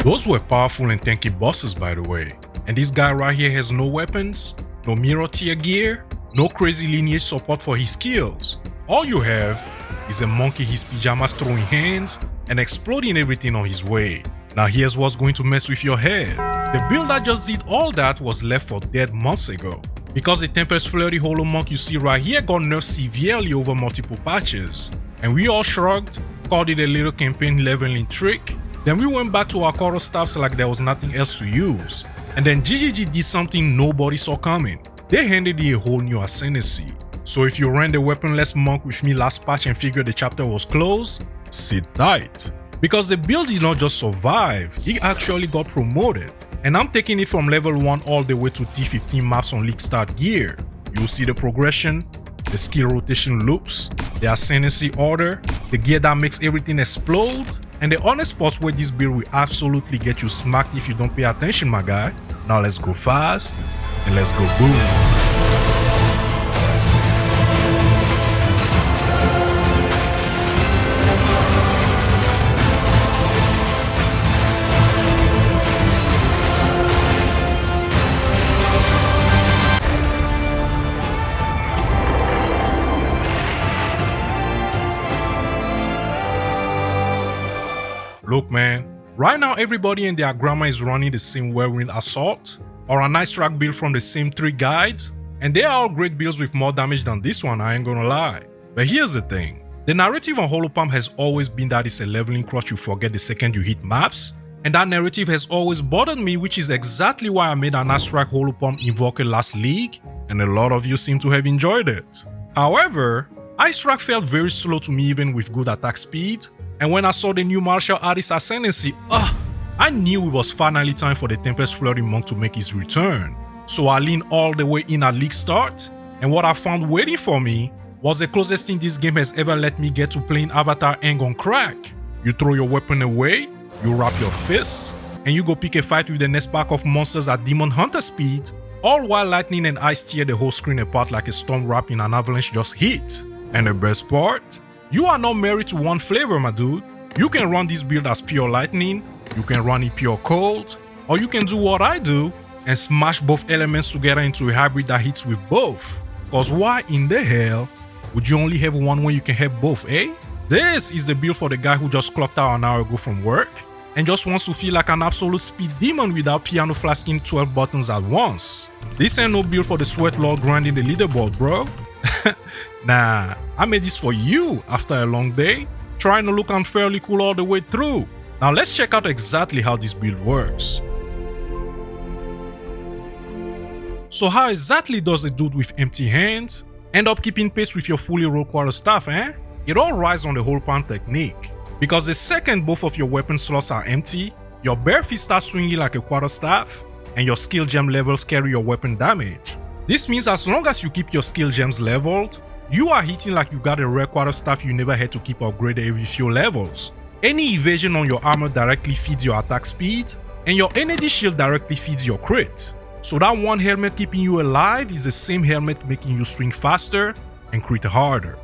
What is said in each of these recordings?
Those were powerful and tanky bosses, by the way. And this guy right here has no weapons, no mirror tier gear, no crazy lineage support for his skills. All you have is a monkey in his pajamas throwing hands and exploding everything on his way. Now here's what's going to mess with your head. The build that just did all that was left for dead months ago, because the Tempest Flurry Holo Monk you see right here got nerfed severely over multiple patches. And we all shrugged, called it a little campaign leveling trick. Then we went back to our quarterstaffs like there was nothing else to use. And then GGG did something nobody saw coming. They handed you a whole new Ascendancy. So if you ran the weaponless monk with me last patch and figured the chapter was closed, sit tight. Because the build did not just survive, it actually got promoted. And I'm taking it from level 1 all the way to T15 maps on League Start gear. You'll see the progression, the skill rotation loops, the Ascendancy order, the gear that makes everything explode, and the honest spots where this build will absolutely get you smacked if you don't pay attention, my guy. Now let's go fast and let's go boom. Look man, right now everybody and their grandma is running the same Whirlwind Assault or a nice track build from the same 3 guides, and they are all great builds with more damage than this one, I ain't gonna lie. But here's the thing, the narrative on Holopalm has always been that it's a leveling crush you forget the second you hit maps, and that narrative has always bothered me, which is exactly why I made an Astrak Holopalm Invoker last league, and a lot of you seem to have enjoyed it. However, Ice Track felt very slow to me even with good attack speed, and when I saw the new martial artist Ascendancy, I knew it was finally time for the Tempest Flurry Monk to make his return. So I leaned all the way in at League Start, and what I found waiting for me was the closest thing this game has ever let me get to playing Avatar Aang on crack. You throw your weapon away, you wrap your fists, and you go pick a fight with the next pack of monsters at Demon Hunter speed, all while lightning and ice tear the whole screen apart like a storm wrapping an avalanche just hit. And the best part? You are not married to one flavor, my dude. You can run this build as pure lightning, you can run it pure cold, or you can do what I do and smash both elements together into a hybrid that hits with both. Cause why in the hell would you only have one when you can have both, eh? This is the build for the guy who just clocked out an hour ago from work and just wants to feel like an absolute speed demon without piano flasking 12 buttons at once. This ain't no build for the sweat lord grinding the leaderboard, bro. Nah, I made this for you after a long day, trying to look unfairly cool all the way through. Now let's check out exactly how this build works. So how exactly does a dude with empty hands end up keeping pace with your fully rolled quarterstaff, eh? It all rides on the Holopalm technique. Because the second both of your weapon slots are empty, your bare feet start swinging like a quarterstaff, and your skill gem levels carry your weapon damage. This means as long as you keep your skill gems leveled, you are hitting like you got a rare quarterstaff you never had to keep upgraded every few levels. Any evasion on your armor directly feeds your attack speed, and your energy shield directly feeds your crit. So that one helmet keeping you alive is the same helmet making you swing faster and crit harder.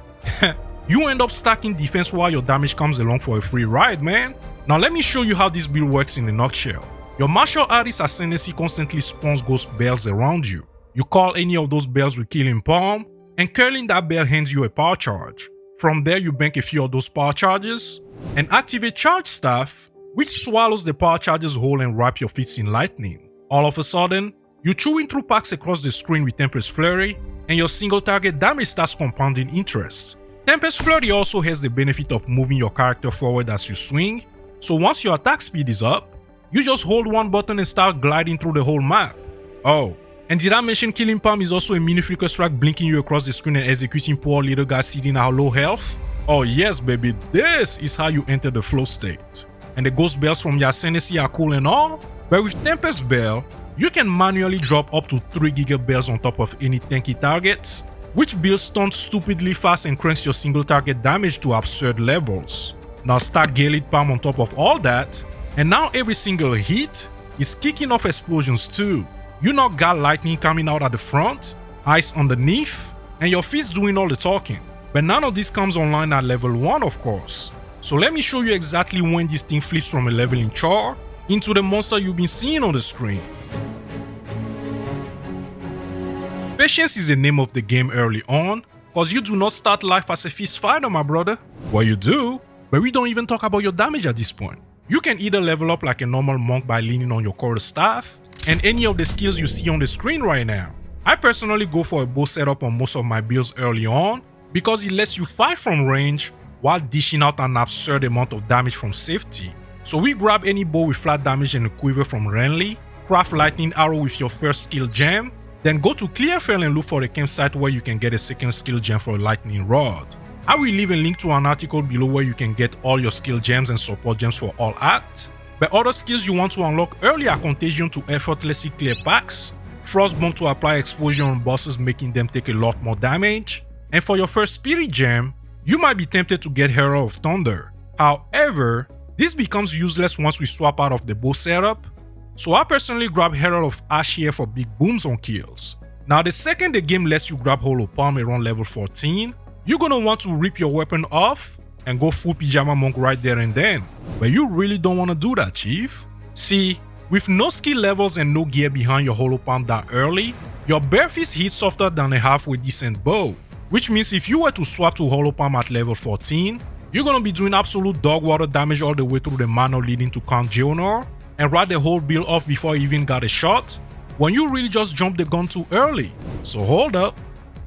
You end up stacking defense while your damage comes along for a free ride, man. Now let me show you how this build works in a nutshell. Your martial artist Ascendancy constantly spawns ghost bells around you. You call any of those bells with Killing Palm, and curling that bell hands you a power charge. From there you bank a few of those power charges, and activate Charge Staff, which swallows the power charges whole and wrap your fists in lightning. All of a sudden, you're chewing through packs across the screen with Tempest Flurry, and your single target damage starts compounding interest. Tempest Flurry also has the benefit of moving your character forward as you swing, so once your attack speed is up, you just hold one button and start gliding through the whole map. Oh, and did I mention Killing Palm is also a mini flicker strike blinking you across the screen and executing poor little guys sitting at low health? Oh yes baby, this is how you enter the flow state. And the ghost bells from your Ascendancy are cool and all, but with Tempest Bell, you can manually drop up to 3 Giga Bells on top of any tanky targets, which builds stuns stupidly fast and cranks your single target damage to absurd levels. Now stack Gaelic Palm on top of all that, and now every single hit is kicking off explosions too. You now got lightning coming out at the front, ice underneath, and your fist doing all the talking. But none of this comes online at level 1 of course. So let me show you exactly when this thing flips from a leveling chore into the monster you've been seeing on the screen. Patience is the name of the game early on, cause you do not start life as a fist fighter, my brother. Well, you do, but we don't even talk about your damage at this point. You can either level up like a normal monk by leaning on your quarterstaff, and any of the skills you see on the screen right now. I personally go for a bow setup on most of my builds early on, because it lets you fight from range while dishing out an absurd amount of damage from safety. So we grab any bow with flat damage and a quiver from Renly, craft lightning arrow with your first skill gem, then go to Clearfell and look for a campsite where you can get a second skill gem for a lightning rod. I will leave a link to an article below where you can get all your skill gems and support gems for all acts. But other skills you want to unlock early are Contagion to effortlessly clear packs, Frostbomb to apply explosion on bosses making them take a lot more damage, and for your first spirit gem, you might be tempted to get Herald of Thunder. However, this becomes useless once we swap out of the bow setup, so I personally grab Herald of Ash here for big booms on kills. Now the second the game lets you grab Hollow Palm around level 14, you're gonna want to rip your weapon off and go full Pyjama Monk right there and then. But you really don't want to do that, chief. See, with no skill levels and no gear behind your Hollow Palm that early, your bare fist hits softer than a halfway decent bow. Which means if you were to swap to Hollow Palm at level 14, you're gonna be doing absolute dog water damage all the way through the mana leading to Count Geonor, and ride the whole build off before you even got a shot, when you really just jumped the gun too early. So hold up,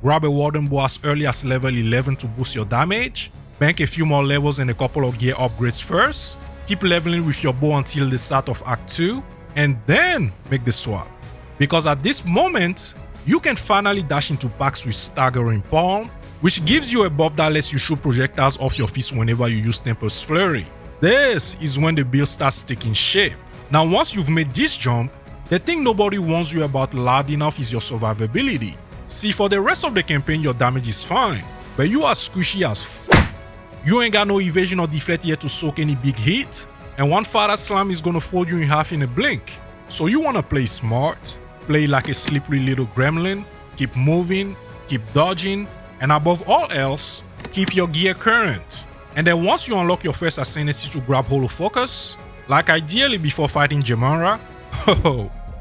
grab a Warden Bow as early as level 11 to boost your damage, bank a few more levels and a couple of gear upgrades first, keep leveling with your bow until the start of Act 2, and then make the swap. Because at this moment, you can finally dash into packs with Staggering Palm, which gives you a buff that lets you shoot projectiles off your fist whenever you use Tempest Flurry. This is when the build starts taking shape. Now once you've made this jump, the thing nobody warns you about loud enough is your survivability. See, for the rest of the campaign your damage is fine, but you are squishy as f***. You ain't got no evasion or deflect yet to soak any big hit, and one fire slam is gonna fold you in half in a blink. So you wanna play smart, play like a slippery little gremlin, keep moving, keep dodging, and above all else, keep your gear current. And then once you unlock your first Ascendancy to grab Hollow Focus, like ideally before fighting Gemara,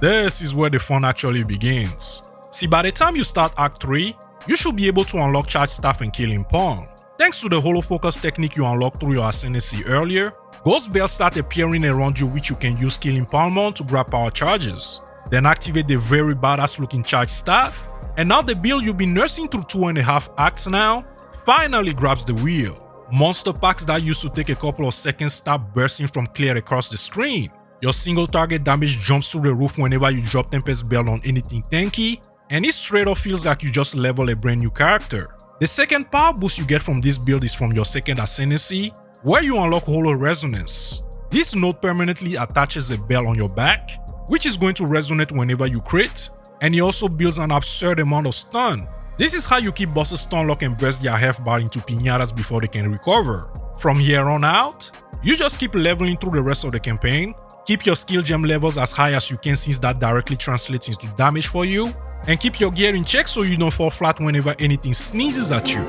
this is where the fun actually begins. See, by the time you start Act 3, you should be able to unlock Charge Staff and Killing Palm. Thanks to the Hollow Focus technique you unlocked through your Ascendancy earlier, Ghost Bells start appearing around you which you can use Killing Palm on to grab power charges. Then activate the very badass looking Charge Staff, and now the build you've been nursing through 2.5 acts now finally grabs the wheel. Monster packs that used to take a couple of seconds start bursting from clear across the screen. Your single target damage jumps through the roof whenever you drop Tempest Bell on anything tanky, and it straight up feels like you just level a brand new character. The second power boost you get from this build is from your second Ascendancy, where you unlock Hollow Resonance. This node permanently attaches a bell on your back, which is going to resonate whenever you crit, and it also builds an absurd amount of stun. This is how you keep bosses stun lock and burst their health bar into piñatas before they can recover. From here on out, you just keep leveling through the rest of the campaign, keep your skill gem levels as high as you can since that directly translates into damage for you, and keep your gear in check so you don't fall flat whenever anything sneezes at you.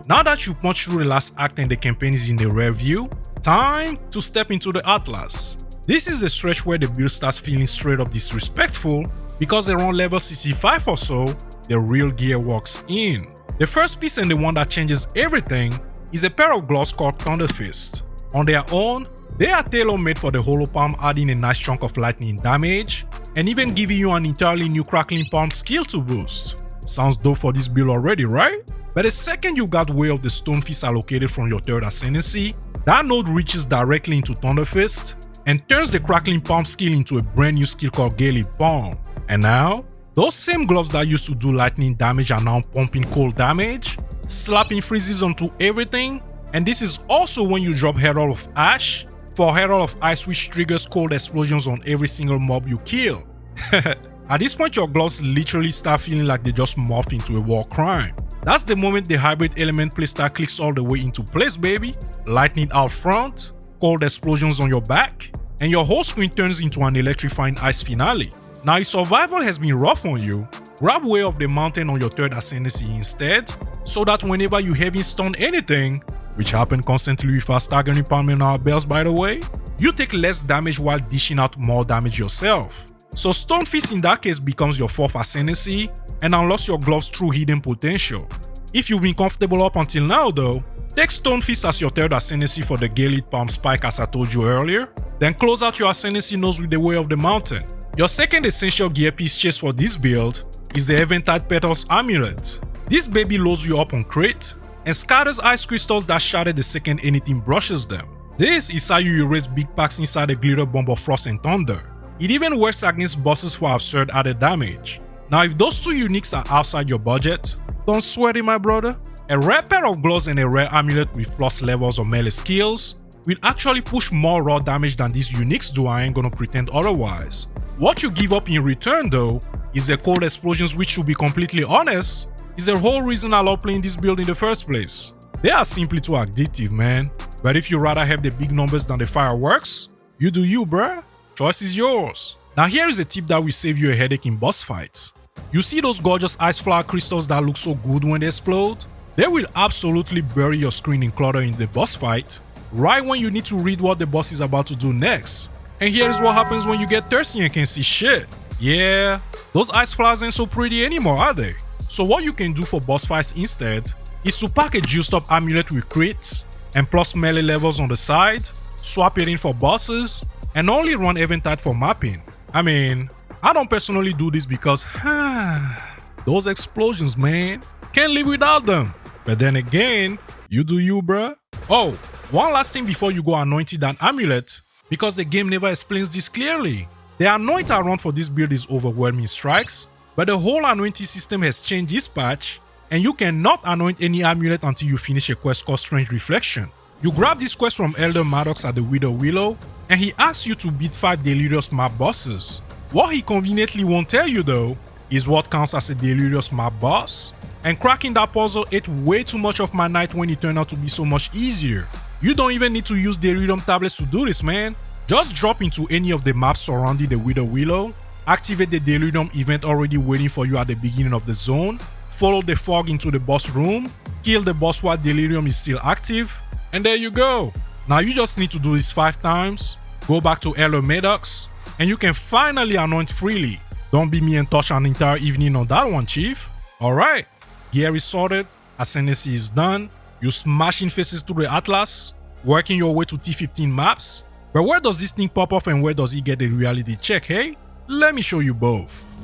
Now that you've punched through the last act and the campaign is in the rear view, time to step into the Atlas. This is the stretch where the build starts feeling straight up disrespectful, because around level 65 or so, the real gear walks in. The first piece and the one that changes everything is a pair of gloves called Thunder Fist. On their own, they are tailor-made for the Hollow Palm, adding a nice chunk of lightning damage, and even giving you an entirely new Crackling Palm skill to boost. Sounds dope for this build already, right? But the second you got Way of the Stone Fist allocated from your third Ascendancy, that node reaches directly into Thunder Fist, and turns the Crackling Palm skill into a brand new skill called Gaily Palm. And now, those same gloves that used to do lightning damage are now pumping cold damage, slapping freezes onto everything, and this is also when you drop Herald of Ash for Herald of Ice, which triggers cold explosions on every single mob you kill. At this point, your gloves literally start feeling like they just morphed into a war crime. That's the moment the hybrid element playstyle clicks all the way into place, baby. Lightning out front, cold explosions on your back, and your whole screen turns into an electrifying ice finale. Now if survival has been rough on you, grab Way of the Mountain on your third Ascendancy instead, so that whenever you haven't stunned anything, which happen constantly with our staggering palm in our belts by the way, you take less damage while dishing out more damage yourself. So Stonefist in that case becomes your 4th Ascendancy and unlocks your glove's true hidden potential. If you've been comfortable up until now though, take Stonefist as your 3rd Ascendancy for the Gale Palm Spike as I told you earlier, then close out your Ascendancy nose with the Way of the Mountain. Your 2nd essential gear piece chase for this build is the Eventide Petals Amulet. This baby loads you up on crit and scatters ice crystals that shatter the second anything brushes them. This is how you erase big packs inside the glitter bomb of Frost and Thunder. It even works against bosses for absurd added damage. Now if those 2 uniques are outside your budget, don't sweat it my brother. A rare pair of gloves and a rare amulet with plus levels or melee skills will actually push more raw damage than these uniques do, I ain't gonna pretend otherwise. What you give up in return though is the cold explosions, which to be completely honest is the whole reason I love playing this build in the first place. They are simply too addictive man, but if you rather have the big numbers than the fireworks, you do you bruh, choice is yours. Now here is a tip that will save you a headache in boss fights. You see those gorgeous ice flower crystals that look so good when they explode? They will absolutely bury your screen in clutter in the boss fight, right when you need to read what the boss is about to do next. And here is what happens when you get thirsty and can't see shit. Yeah, those ice flowers ain't so pretty anymore, are they? So what you can do for boss fights instead is to pack a juiced up amulet with crits and plus melee levels on the side, swap it in for bosses, and only run Eventide for mapping. I mean, I don't personally do this because, those explosions man, can't live without them. But then again, you do you bruh. Oh, one last thing before you go anointing that amulet, because the game never explains this clearly. The anoint I run for this build is Overwhelming Strikes, but the whole anointing system has changed this patch, and you cannot anoint any amulet until you finish a quest called Strange Reflection. You grab this quest from Elder Maddox at the Widow Willow, and he asks you to beat 5 Delirious map bosses. What he conveniently won't tell you though, is what counts as a Delirious map boss, and cracking that puzzle ate way too much of my night when it turned out to be so much easier. You don't even need to use Delirium tablets to do this man. Just drop into any of the maps surrounding the Widow Willow, activate the Delirium event already waiting for you at the beginning of the zone, follow the fog into the boss room, kill the boss while Delirium is still active, and there you go. Now you just need to do this 5 times, go back to Elder Maddox, and you can finally anoint freely. Don't be me and touch an entire evening on that one, chief. Alright, gear is sorted, Ascendancy is done, you smashing faces through the Atlas, working your way to T15 maps. But where does this thing pop off and where does it get the reality check, hey? Let me show you both.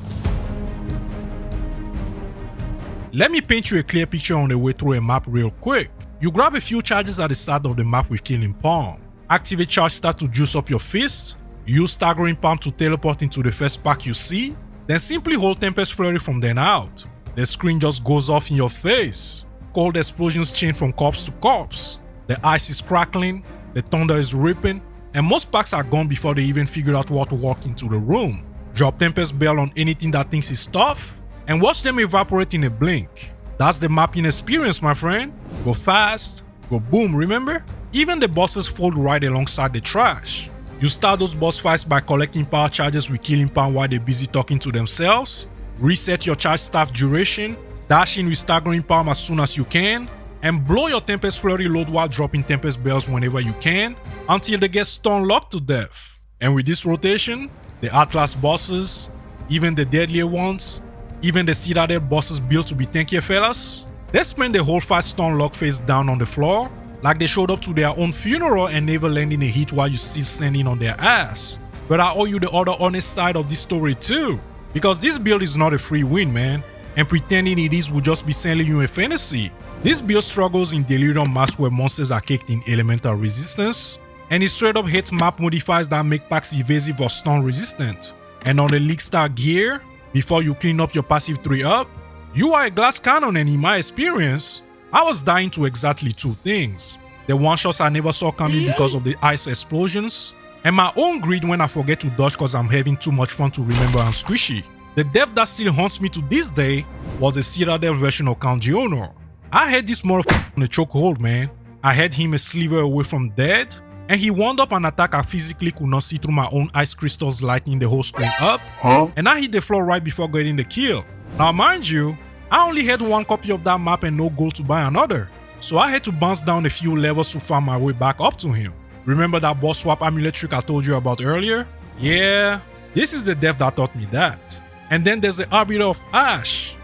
Let me paint you a clear picture on the way through a map real quick. You grab a few charges at the start of the map with Killing Palm. Activate Charge Start to juice up your fist. Use Staggering Palm to teleport into the first pack you see. Then simply hold Tempest Flurry from then out. The screen just goes off in your face. Cold explosions chain from corpse to corpse. The ice is crackling, the thunder is ripping, and most packs are gone before they even figure out what walked into the room. Drop Tempest Bell on anything that thinks is tough, and watch them evaporate in a blink. That's the mapping experience, my friend. Go fast, go boom, remember? Even the bosses fold right alongside the trash. You start those boss fights by collecting power charges with Killing Palm while they're busy talking to themselves. Reset your charge staff duration, dash in with Staggering Palm as soon as you can, and blow your Tempest Flurry load while dropping Tempest Bells whenever you can, until they get stun locked to death. And with this rotation, the Atlas bosses, even the deadlier ones, even the Citadel bosses built to be tankier fellas, they spend the whole fight stun lock face down on the floor, like they showed up to their own funeral and never landing a hit while you still standing on their ass. But I owe you the other honest side of this story too, because this build is not a free win, man, and pretending it is would just be selling you a fantasy. This build struggles in Delirium maps where monsters are caked in elemental resistance, and it straight up hates map modifiers that make packs evasive or stun resistant. And on the League Star gear, before you clean up your passive 3-up, you are a glass cannon, and in my experience, I was dying to exactly 2 things. The one-shots I never saw coming because of the ice explosions, and my own greed when I forget to dodge cause I'm having too much fun to remember I'm squishy. The death that still haunts me to this day was the Citadel version of Count Geonor. I had this motherfucker on a chokehold, man. I had him a sliver away from dead, and he wound up an attack I physically could not see through my own ice crystals lighting the whole screen up, and I hit the floor right before getting the kill. Now mind you, I only had 1 copy of that map and no gold to buy another, so I had to bounce down a few levels to find my way back up to him. Remember that boss swap amulet trick I told you about earlier? Yeah, this is the dev that taught me that. And then there's the Arbiter of Ash.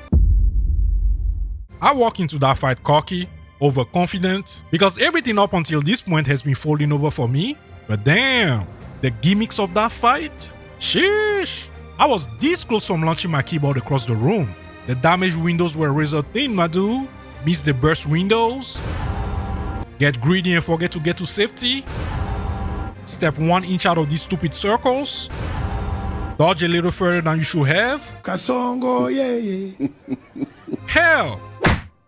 I walk into that fight cocky, overconfident, because everything up until this point has been folding over for me. But damn, the gimmicks of that fight? Sheesh! I was this close from launching my keyboard across the room. The damaged windows were razor thin, my dude. Miss the burst windows. Get greedy and forget to get to safety. Step 1 inch out of these stupid circles. Dodge a little further than you should have. Kasongo, yeah. Hell!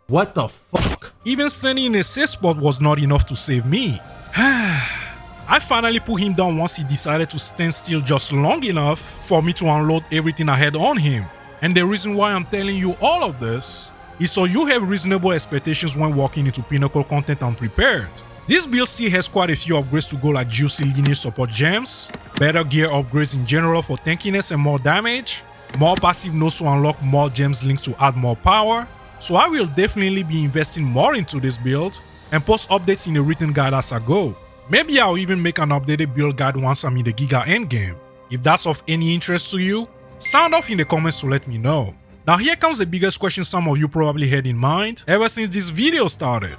What the fuck? Even standing in a safe spot was not enough to save me. I finally put him down once he decided to stand still just long enough for me to unload everything I had on him. And the reason why I'm telling you all of this is so you have reasonable expectations when walking into Pinnacle content unprepared. This build still has quite a few upgrades to go, like juicy lineage support gems, better gear upgrades in general for tankiness and more damage, more passive nodes to unlock more gems linked to add more power. So I will definitely be investing more into this build and post updates in the written guide as I go. Maybe I'll even make an updated build guide once I'm in the Giga endgame. If that's of any interest to you, sound off in the comments to let me know. Now here comes the biggest question some of you probably had in mind ever since this video started.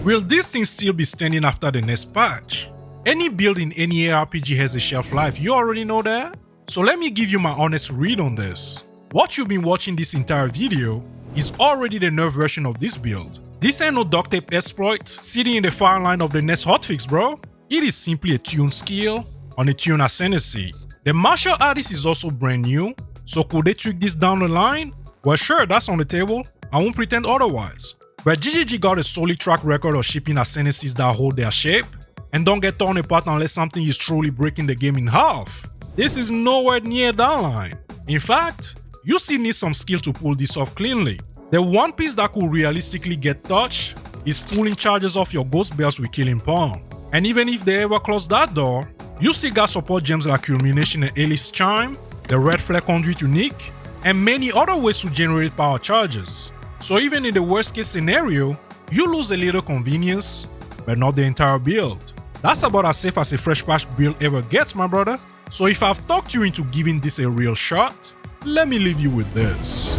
Will this thing still be standing after the next patch? Any build in any ARPG has a shelf life, you already know that? So let me give you my honest read on this. What you've been watching this entire video is already the nerf version of this build. This ain't no duct tape exploit sitting in the fire line of the next hotfix, bro. It is simply a tune skill on a tune Ascendancy. The martial artist is also brand new, so could they tweak this down the line? Well sure, that's on the table, I won't pretend otherwise. But GGG got a solid track record of shipping Ascendancies that hold their shape and don't get torn apart unless something is truly breaking the game in half. This is nowhere near that line. In fact, you still need some skill to pull this off cleanly. The one piece that could realistically get touched is pulling charges off your ghost bells with Killing Palm. And even if they ever close that door, you still got support gems like Culmination and Ellipse Chime, the Red Flare Conduit Unique, and many other ways to generate power charges. So even in the worst case scenario, you lose a little convenience, but not the entire build. That's about as safe as a fresh patch build ever gets, my brother. So if I've talked you into giving this a real shot, let me leave you with this.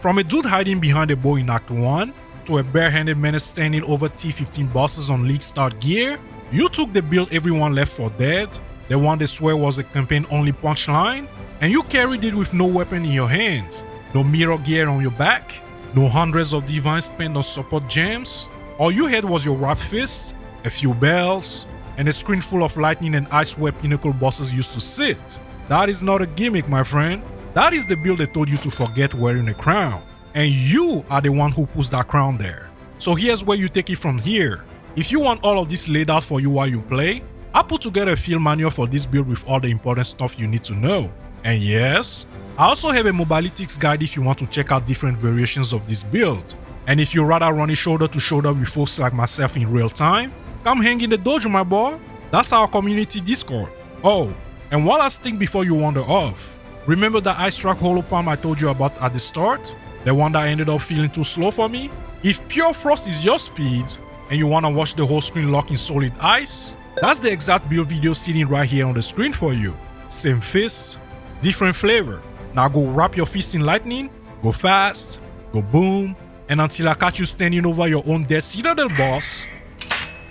From a dude hiding behind a bow in Act 1, to a barehanded menace standing over T15 bosses on League Start gear, you took the build everyone left for dead, the one they swear was a campaign-only punchline, and you carried it with no weapon in your hands, no mirror gear on your back, no hundreds of divines spent on support gems. All you had was your wrapped fist, a few bells, and a screen full of lightning and ice where Pinnacle bosses used to sit. That is not a gimmick, my friend. That is the build they told you to forget wearing a crown. And you are the one who puts that crown there. So here's where you take it from here. If you want all of this laid out for you while you play, I put together a field manual for this build with all the important stuff you need to know. And yes, I also have a mobilitics guide if you want to check out different variations of this build. And if you'd rather run it shoulder to shoulder with folks like myself in real time, come hang in the dojo, my boy. That's our community Discord. Oh, and one last thing before you wander off. Remember that Ice Track Hollow Palm I told you about at the start? The one that ended up feeling too slow for me? If Pure Frost is your speed, and you wanna watch the whole screen lock in solid ice, that's the exact build video sitting right here on the screen for you. Same fist, different flavor. Now go wrap your fist in lightning, go fast, go boom, and until I catch you standing over your own dead Citadel boss,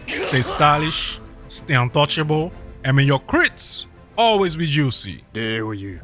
stay stylish, stay untouchable, and may your crits always be juicy. There you.